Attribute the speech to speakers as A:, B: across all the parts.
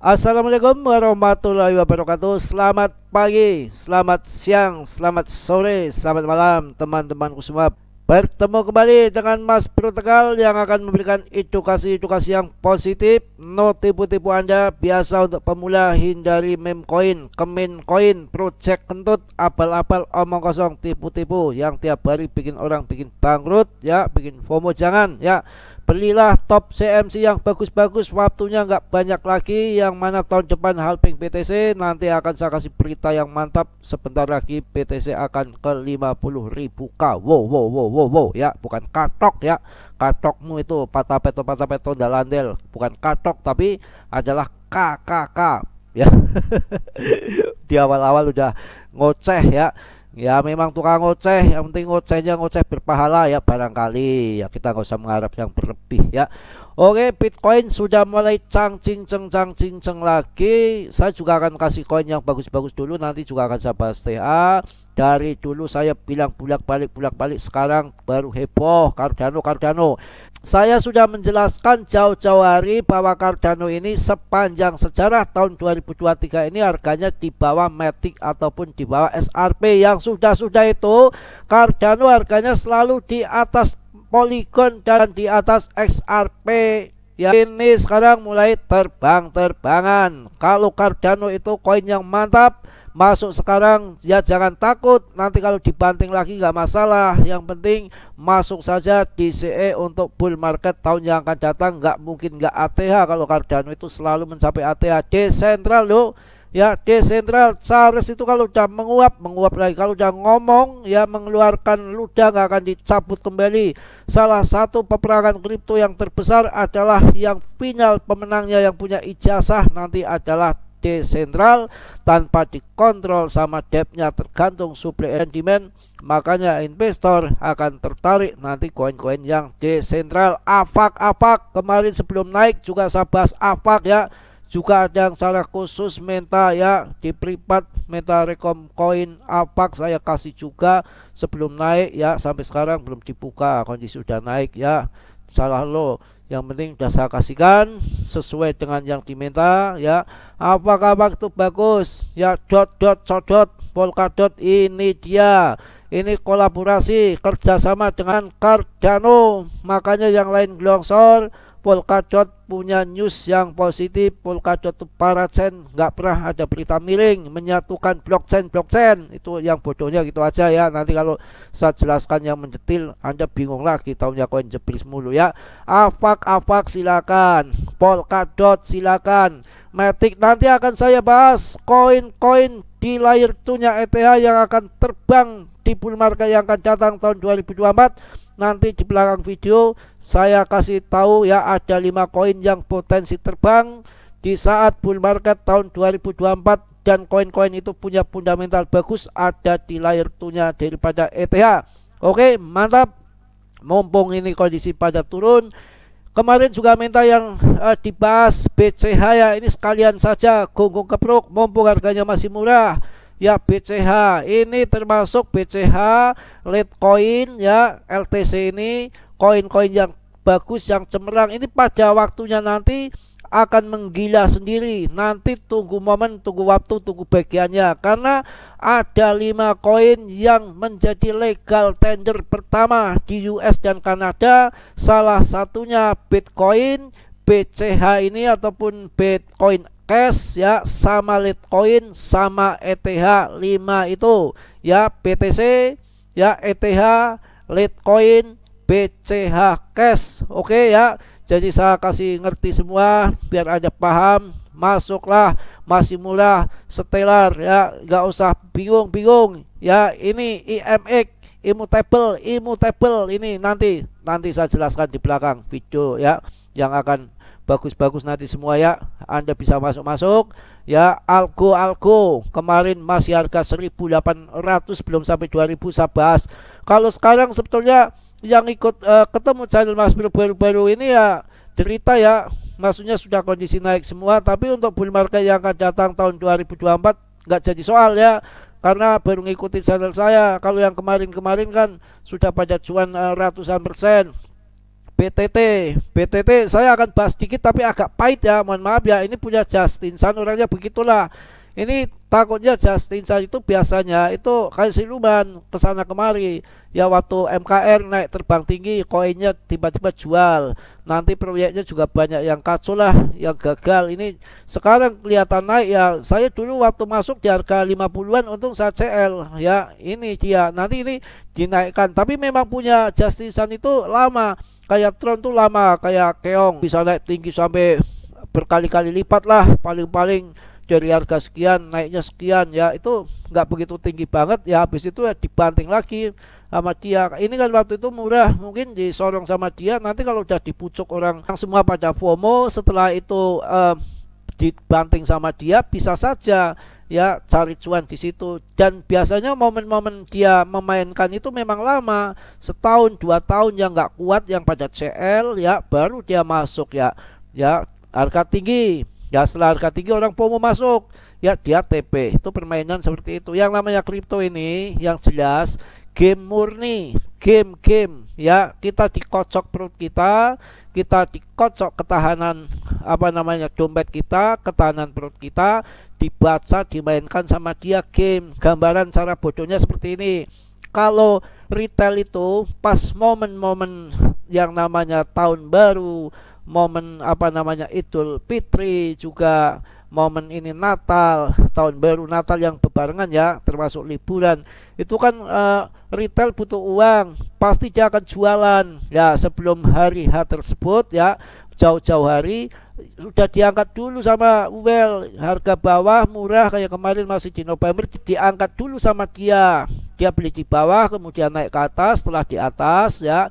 A: Assalamualaikum warahmatullahi wabarakatuh. Selamat pagi, selamat siang, selamat sore, selamat malam teman-temanku semua. Bertemu kembali dengan Mas Bro Tegal yang akan memberikan edukasi-edukasi yang positif. No tipu-tipu Anda. Biasa untuk pemula, hindari meme koin, kemin koin, project kentut, abal-abal, omong kosong, tipu-tipu yang tiap hari bikin orang bikin bangkrut ya, bikin FOMO. Jangan ya. Belilah top CMC yang bagus-bagus, waktunya nggak banyak lagi, yang mana tahun depan halving BTC. Nanti akan saya kasih berita yang mantap. Sebentar lagi BTC akan ke 50.000K. Wow, wow, wow, wow, wow ya, bukan katok ya. Katokmu itu patah peto dalandel, bukan katok tapi adalah KKK ya. Di awal-awal udah ngoceh ya. Ya memang tukang ngoceh, yang penting ngocehnya ngoceh berpahala ya, barangkali ya, kita nggak usah mengharap yang berlebih ya. Oke, Bitcoin sudah mulai cang cing ceng lagi. Saya juga akan kasih koin yang bagus-bagus dulu, nanti juga akan saya bahas TA. Dari dulu saya bilang bolak-balik, sekarang baru heboh Cardano. Saya sudah menjelaskan jauh-jauh hari bahwa Cardano ini sepanjang sejarah tahun 2023 ini harganya di bawah Matic ataupun di bawah SRP. Yang sudah-sudah itu Cardano harganya selalu di atas Polygon dan di atas XRP. Ya, ini sekarang mulai terbang-terbangan. Kalau Cardano itu koin yang mantap, masuk sekarang ya, jangan takut. Nanti kalau dibanting lagi nggak masalah. Yang penting masuk saja DCE untuk bull market tahun yang akan datang. Nggak mungkin nggak ATH. Kalau Cardano itu selalu mencapai ATH. Desentral loh ya, desentral. Charles itu kalau udah menguap lagi. Kalau udah ngomong ya, mengeluarkan ludah, nggak akan dicabut kembali. Salah satu peperangan kripto yang terbesar adalah yang final pemenangnya yang punya ijazah nanti adalah desentral, tanpa dikontrol sama depth-nya, tergantung supply and demand. Makanya investor akan tertarik nanti koin-koin yang desentral. AVAX kemarin sebelum naik juga saya bahas AVAX ya. Juga ada yang salah khusus Menta ya, di privat Menta Recom Coin AVAX saya kasih juga sebelum naik ya, sampai sekarang belum dibuka, kondisi sudah naik ya. Salah lo, yang penting udah saya kasihkan sesuai dengan yang diminta ya. AVAX itu bagus ya. Codot Polkadot ini dia. Ini kolaborasi kerjasama dengan Cardano, makanya yang lain longsor. Polkadot punya news yang positif. Polkadot itu parachain, nggak pernah ada berita miring, menyatukan blockchain. Itu yang bodohnya gitu aja ya. Nanti kalau saya jelaskan yang mendetil Anda bingung lagi, tahunya koin jeblis mulu ya. AVAX silakan, Polkadot silakan, Matic nanti akan saya bahas. Koin-koin di layer 2-nya ETH yang akan terbang di bull market yang akan datang tahun 2024. Nanti di belakang video saya kasih tahu ya, ada 5 koin yang potensi terbang di saat bull market tahun 2024, dan koin-koin itu punya fundamental bagus, ada di layer 2-nya daripada ETH. Oke, mantap. Mumpung ini kondisi pada turun. Kemarin juga minta yang dibahas BCH ya, ini sekalian saja gonggong kepruk mumpung harganya masih murah. Ya, BCH ini termasuk BCH, Litecoin ya, LTC ini koin-koin yang bagus, yang cemerlang. Ini pada waktunya nanti akan menggila sendiri. Nanti tunggu momen, tunggu waktu, tunggu bagiannya. Karena ada 5 koin yang menjadi legal tender pertama di US dan Kanada. Salah satunya Bitcoin, BCH ini ataupun Bitcoin Cash ya, sama Litecoin sama ETH 5 itu ya, BTC ya, ETH, Litecoin, BCH Cash. Oke ya, jadi saya kasih ngerti semua biar Anda paham. Masuklah, masih murah, Stellar ya, nggak usah bingung ya. Ini IMX, immutable ini nanti saya jelaskan di belakang video ya, yang akan bagus-bagus nanti semua ya. Anda bisa masuk ya. Algo kemarin masih harga 1.800, belum sampai 2.000 saya bahas. Kalau sekarang sebetulnya yang ikut ketemu channel Mas baru-baru ini ya derita ya, maksudnya sudah kondisi naik semua. Tapi untuk bull market yang akan datang tahun 2024 nggak jadi soal ya, karena baru ngikutin channel saya. Kalau yang kemarin kan sudah pada cuan ratusan persen. BTT. BTT saya akan bahas sedikit tapi agak pahit ya, mohon maaf ya. Ini punya Justinson, orangnya begitulah. Ini takutnya Justinson itu biasanya itu kayak siluman kesana kemari ya, waktu MKR naik terbang tinggi koinnya tiba-tiba jual, nanti proyeknya juga banyak yang kacau lah, yang gagal. Ini sekarang kelihatan naik ya. Saya dulu waktu masuk di harga 50-an untung saya CL ya. Ini dia, nanti ini dinaikkan, tapi memang punya Justinson itu lama, kayak Tron tuh lama, kayak Keong bisa naik tinggi sampai berkali-kali lipat lah, paling-paling dari harga sekian naiknya sekian ya. Itu nggak begitu tinggi banget ya, habis itu ya dibanting lagi sama dia. Ini kan waktu itu murah, mungkin disorong sama dia, nanti kalau udah dipucuk orang yang semua pada FOMO, setelah itu dibanting sama dia, bisa saja ya cari cuan di situ. Dan biasanya momen-momen dia memainkan itu memang lama, setahun 2 tahun yang nggak kuat, yang pada CL ya, baru dia masuk ya. Ya harga tinggi ya, setelah harga tinggi orang FOMO masuk ya, dia TP. Itu permainan seperti itu. Yang namanya kripto ini yang jelas game murni, game ya. Kita dikocok perut kita dikocok ketahanan dompet kita, ketahanan perut kita, dibaca, dimainkan sama dia game. Gambaran cara bodohnya seperti ini. Kalau retail itu pas momen-momen yang namanya tahun baru, momen Idul Fitri, juga momen ini Natal, tahun baru, Natal yang berbarengan ya, termasuk liburan, itu kan retail butuh uang, pasti dia akan jualan ya sebelum hari H tersebut ya, jauh-jauh hari sudah diangkat dulu sama harga bawah murah, kayak kemarin masih di November diangkat dulu sama dia beli di bawah, kemudian naik ke atas, setelah di atas ya,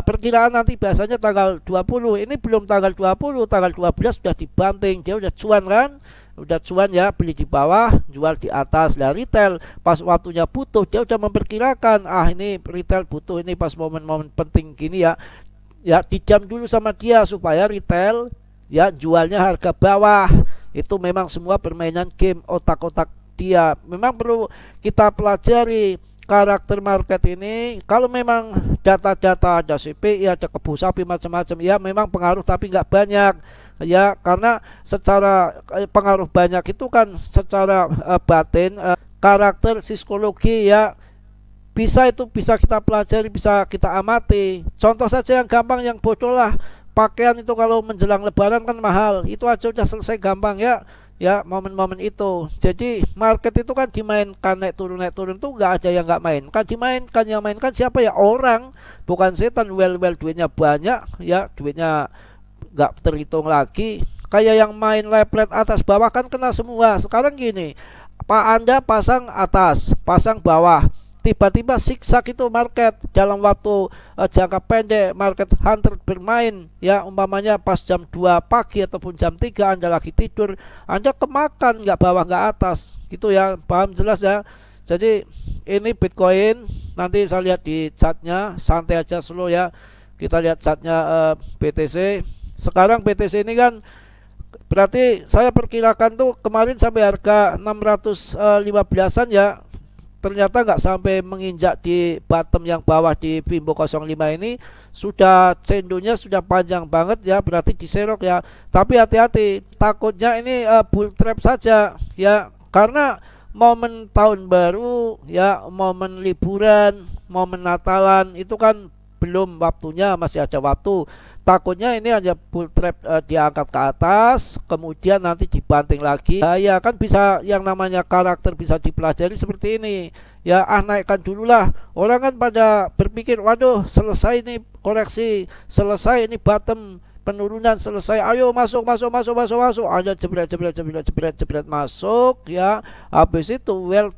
A: perkiraan nanti biasanya tanggal 20, ini belum tanggal 20, tanggal 12 sudah dibanting, dia udah cuan kan, udah cuan ya, beli di bawah, jual di atas. Lah retail pas waktunya butuh, dia udah memperkirakan, ini retail butuh ini pas momen-momen penting gini ya, dijam dulu sama dia supaya retail ya jualnya harga bawah. Itu memang semua permainan game, otak-otak dia. Memang perlu kita pelajari karakter market ini. Kalau memang data-data ada CPI, ada kebun sapi macam-macam ya, memang pengaruh tapi nggak banyak ya, karena secara pengaruh banyak itu kan secara batin, karakter psikologi ya, bisa kita pelajari, bisa kita amati. Contoh saja yang gampang, yang bodoh lah, pakaian itu kalau menjelang lebaran kan mahal, itu aja udah selesai gampang ya, momen-momen itu. Jadi market itu kan dimainkan, naik turun tuh nggak ada yang nggak mainkan, dimainkan. Yang mainkan siapa ya? Orang, bukan setan. Duitnya banyak ya, duitnya nggak terhitung lagi. Kayak yang main leopard atas bawah kan kena semua. Sekarang gini, Anda pasang atas, pasang bawah, tiba-tiba zigzag itu market dalam waktu jangka pendek. Market hunter bermain ya, umpamanya pas jam 2 pagi ataupun jam 3 Anda lagi tidur, Anda kemakan, nggak bawah nggak atas gitu ya. Paham jelas ya? Jadi ini Bitcoin, nanti saya lihat di chartnya, santai aja, slow ya. Kita lihat chartnya BTC. Sekarang BTC ini kan berarti saya perkirakan tuh kemarin sampai harga 615-an ya, ternyata nggak sampai menginjak di bottom yang bawah di Fimbo 05 ini. Sudah cendonya sudah panjang banget ya, berarti diserok ya. Tapi hati-hati, takutnya ini bull trap saja ya, karena momen tahun baru ya, momen liburan, momen Natalan itu kan belum waktunya, masih ada waktu. Takutnya ini aja bull trap, diangkat ke atas, kemudian nanti dibanting lagi. Ya kan bisa, yang namanya karakter bisa dipelajari seperti ini. Ya naikkan dulu lah. Orang kan pada berpikir, waduh selesai ini koreksi, selesai ini bottom, penurunan selesai, ayo masuk. Ada jebret masuk ya. Habis itu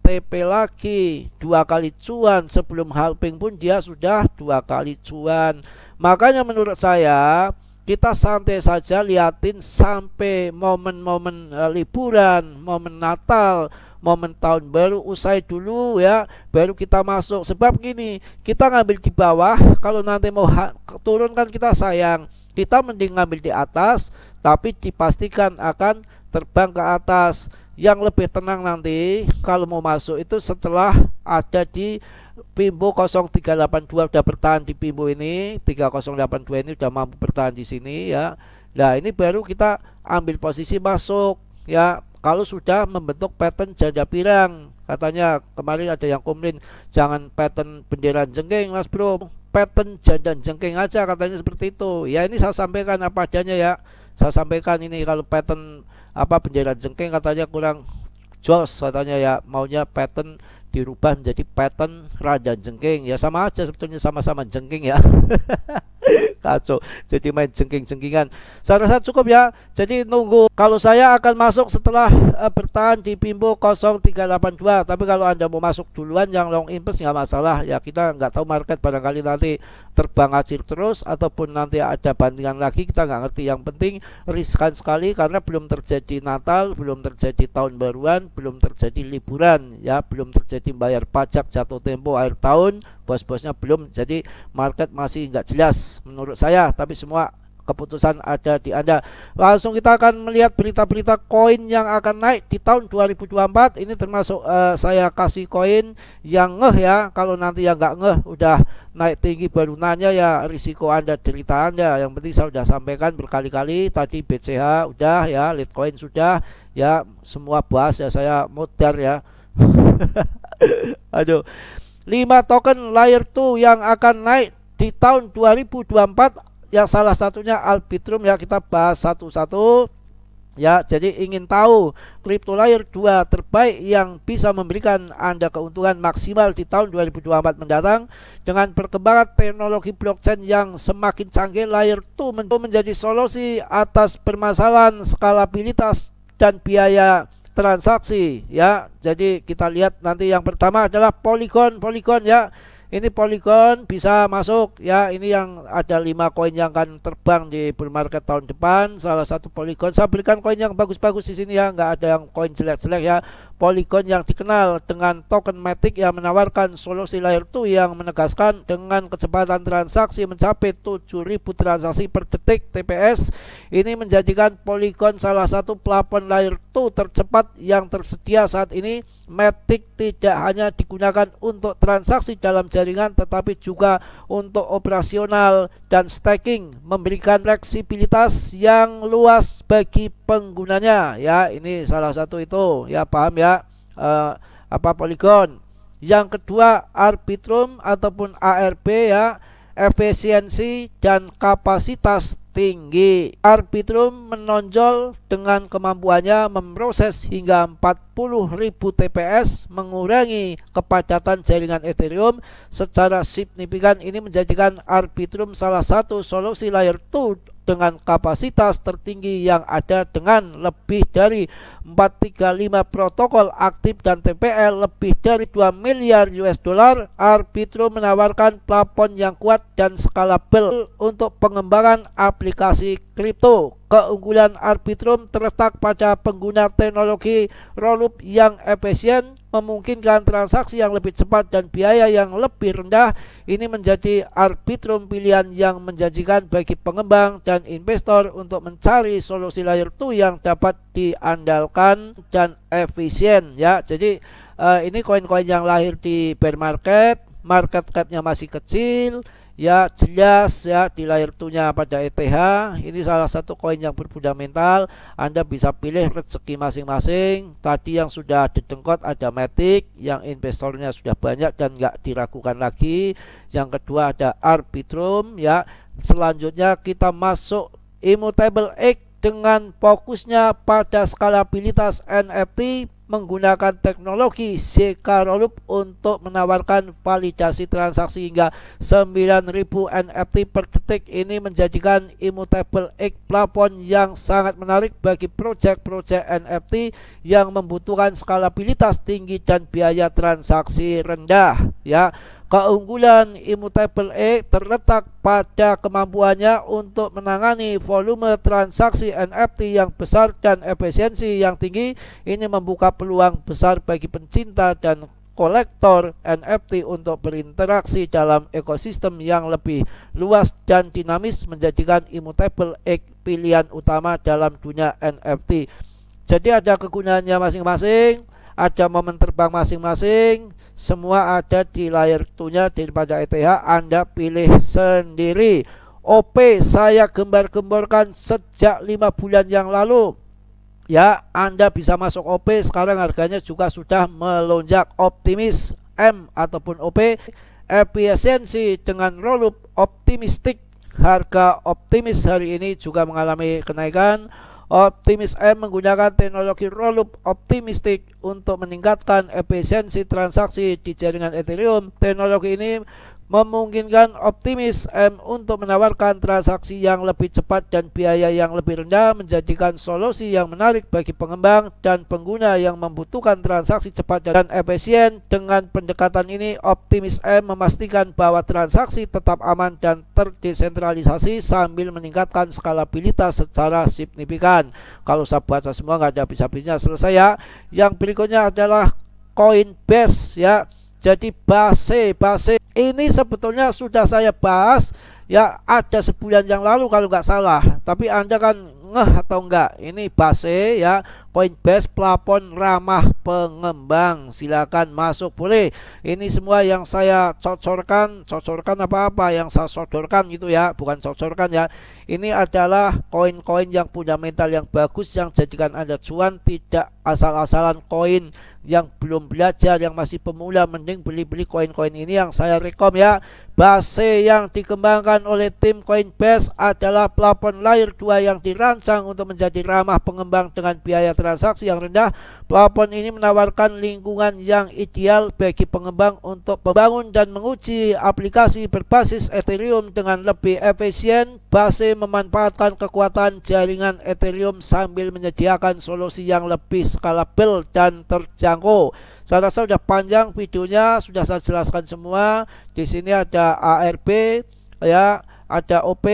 A: TP lagi 2 kali cuan. Sebelum halving pun dia sudah 2 kali cuan. Makanya menurut saya kita santai saja, liatin sampai momen-momen liburan, momen Natal, momen tahun baru usai dulu ya, baru kita masuk. Sebab gini, kita ngambil di bawah, kalau nanti mau turun kan kita sayang. Kita mending ngambil di atas, tapi dipastikan akan terbang ke atas. Yang lebih tenang nanti kalau mau masuk itu setelah ada di Pimbo 0382 udah bertahan di Pimbo ini, 3082 ini udah mampu bertahan di sini ya. Nah, ini baru kita ambil posisi masuk ya. Kalau sudah membentuk pattern janda pirang, katanya kemarin ada yang komplain jangan pattern bendera jengking Mas Bro, pattern janda jengking aja katanya seperti itu. Ya ini saya sampaikan apa adanya ya. Saya sampaikan ini kalau pattern apa bendera jengking katanya kurang jos katanya ya, maunya pattern dirubah menjadi pattern raja jengking. Ya sama aja sebetulnya, sama-sama jengking ya. Kacau, jadi main jengking-jengkingan. Saya rasa cukup ya. Jadi nunggu, kalau saya akan masuk setelah bertahan di Pimbo 0382. Tapi kalau Anda mau masuk duluan yang long invest nggak masalah ya. Kita nggak tahu market, barangkali nanti terbang acir terus ataupun nanti ada bandingan lagi, kita nggak ngerti. Yang penting riskan sekali karena belum terjadi Natal, belum terjadi tahun baruan, belum terjadi liburan ya, belum terjadi bayar pajak jatuh tempo akhir tahun, bos-bosnya belum. Jadi market masih nggak jelas menurut saya, tapi semua keputusan ada di Anda. Langsung kita akan melihat berita-berita koin yang akan naik di tahun 2024. Ini termasuk saya kasih koin yang ngeh ya. Kalau nanti yang nggak ngeh udah naik tinggi baru nanya ya, risiko Anda, derita Anda. Yang penting saya sudah sampaikan berkali-kali. Tadi BCH udah ya, Litecoin sudah ya, semua bahas ya, saya modar ya. Aduh, 5 token layer 2 yang akan naik di tahun 2024 ya, salah satunya Arbitrum ya, kita bahas satu-satu ya. Jadi ingin tahu crypto layer 2 terbaik yang bisa memberikan Anda keuntungan maksimal di tahun 2024 mendatang dengan perkembangan teknologi blockchain yang semakin canggih. Layer 2 menjadi solusi atas permasalahan skalabilitas dan biaya transaksi ya. Jadi kita lihat nanti yang pertama adalah Polygon ya. Ini Polygon bisa masuk ya. Ini yang ada 5 koin yang akan terbang di bull market tahun depan. Salah satu Polygon. Saya berikan koin yang bagus-bagus di sini ya, nggak ada yang koin jelek-jelek ya. Polygon yang dikenal dengan token Matic yang menawarkan solusi layer 2 yang menegaskan dengan kecepatan transaksi mencapai 7.000 transaksi per detik TPS. Ini menjadikan Polygon salah satu plafon layer 2 tercepat yang tersedia saat ini. Matic tidak hanya digunakan untuk transaksi dalam jaringan tetapi juga untuk operasional dan staking, memberikan fleksibilitas yang luas bagi penggunanya ya. Ini salah satu itu ya, paham ya. Polygon. Yang kedua Arbitrum ataupun ARB ya, efisiensi dan kapasitas tinggi. Arbitrum menonjol dengan kemampuannya memproses hingga 40.000 TPS, mengurangi kepadatan jaringan Ethereum secara signifikan. Ini menjadikan Arbitrum salah satu solusi layer 2 dengan kapasitas tertinggi yang ada, dengan lebih dari 435 protokol aktif dan TPL lebih dari 2 miliar US dollar. Arbitrum menawarkan plafon yang kuat dan skalabel untuk pengembangan aplikasi kripto. Keunggulan Arbitrum terletak pada pengguna teknologi rollup yang efisien, memungkinkan transaksi yang lebih cepat dan biaya yang lebih rendah. Ini menjadi Arbitrum pilihan yang menjanjikan bagi pengembang dan investor untuk mencari solusi layer 2 yang dapat diandalkan dan efisien ya. Jadi ini koin-koin yang lahir di bear market, market capnya masih kecil ya, jelas ya, di layer 2-nya pada ETH. Ini salah satu koin yang berfundamental. Anda bisa pilih rezeki masing-masing. Tadi yang sudah didengkot ada Matic yang investornya sudah banyak dan nggak diragukan lagi. Yang kedua ada Arbitrum ya. Selanjutnya kita masuk Immutable X dengan fokusnya pada skalabilitas NFT menggunakan teknologi ZK Rollup untuk menawarkan validasi transaksi hingga 9.000 NFT per detik. Ini menjadikan Immutable X plafon yang sangat menarik bagi proyek-proyek NFT yang membutuhkan skalabilitas tinggi dan biaya transaksi rendah ya. Keunggulan Immutable X terletak pada kemampuannya untuk menangani volume transaksi NFT yang besar dan efisiensi yang tinggi. Ini membuka peluang besar bagi pencinta dan kolektor NFT untuk berinteraksi dalam ekosistem yang lebih luas dan dinamis, menjadikan Immutable X pilihan utama dalam dunia NFT. Jadi ada kegunaannya masing-masing. ada momen terbang masing-masing, semua ada di layar tunya daripada ETH. Anda pilih sendiri. OP saya gembar-gemborkan sejak 5 bulan yang lalu. Ya, Anda bisa masuk OP. Sekarang harganya juga sudah melonjak. Optimis M ataupun OP, efisiensi dengan rollup optimistik. Harga optimis hari ini juga mengalami kenaikan. Optimis M menggunakan teknologi rollup optimistik untuk meningkatkan efisiensi transaksi di jaringan Ethereum. Teknologi ini memungkinkan Optimis M untuk menawarkan transaksi yang lebih cepat dan biaya yang lebih rendah, menjadikan solusi yang menarik bagi pengembang dan pengguna yang membutuhkan transaksi cepat dan efisien. Dengan pendekatan ini, Optimis M memastikan bahwa transaksi tetap aman dan terdesentralisasi sambil meningkatkan skalabilitas secara signifikan. Kalau saya baca semua nggak ada habis-habisnya. Selesai ya. Yang berikutnya adalah Coinbase ya. Jadi Base ini sebetulnya sudah saya bahas ya, ada sebulan yang lalu kalau nggak salah. Tapi Anda kan ngeh atau enggak? Ini Base ya, Coinbase plafon ramah pengembang. Silakan masuk boleh. Ini semua yang saya cocorkan apa-apa yang saya sodorkan gitu ya, bukan cocorkan ya. Ini adalah koin-koin yang punya mental yang bagus yang jadikan Anda cuan, tidak asal-asalan koin yang belum belajar, yang masih pemula. Mending beli-beli koin-koin ini yang saya rekom ya. Base yang dikembangkan oleh tim Coinbase adalah plafon layer 2 yang dirancang untuk menjadi ramah pengembang dengan biaya transaksi yang rendah. Plafon ini menawarkan lingkungan yang ideal bagi pengembang untuk membangun dan menguji aplikasi berbasis Ethereum dengan lebih efisien. Base memanfaatkan kekuatan jaringan Ethereum sambil menyediakan solusi yang lebih skalabel dan terjangkau. Saya rasa sudah panjang videonya, sudah saya jelaskan semua. Di sini ada ARB ya, ada OP,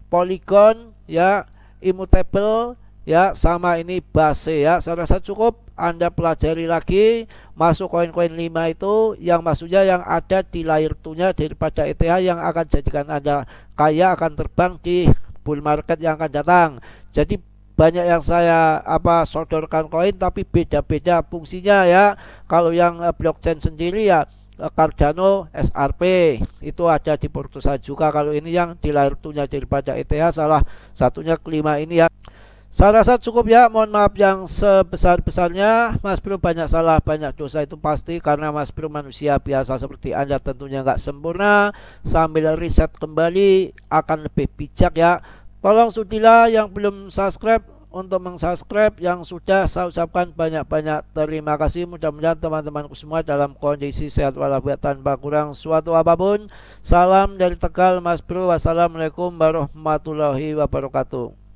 A: Polygon ya, Immutable ya, sama ini Base ya. Saya rasa cukup. Anda pelajari lagi, masuk koin-koin 5 itu yang maksudnya yang ada di layer 2-nya daripada ETH yang akan jadikan Anda kaya, akan terbang di bull market yang akan datang. Jadi banyak yang saya sodorkan koin tapi beda-beda fungsinya ya. Kalau yang blockchain sendiri ya Cardano SRP itu ada di Portosa juga. Kalau ini yang di layer 2-nya daripada ETH, salah satunya kelima ini ya. Saya rasa cukup ya, mohon maaf yang sebesar-besarnya. Mas Bro banyak salah, banyak dosa, itu pasti karena Mas Bro manusia biasa seperti Anda, tentunya nggak sempurna. Sambil riset kembali akan lebih bijak ya. Tolong sudilah yang belum subscribe untuk meng-subscribe, yang sudah saya ucapkan banyak-banyak terima kasih. Mudah-mudahan teman-temanku semua dalam kondisi sehat walafiat tanpa kurang suatu apapun. Salam dari Tegal Mas Bro. Wassalamualaikum warahmatullahi wabarakatuh.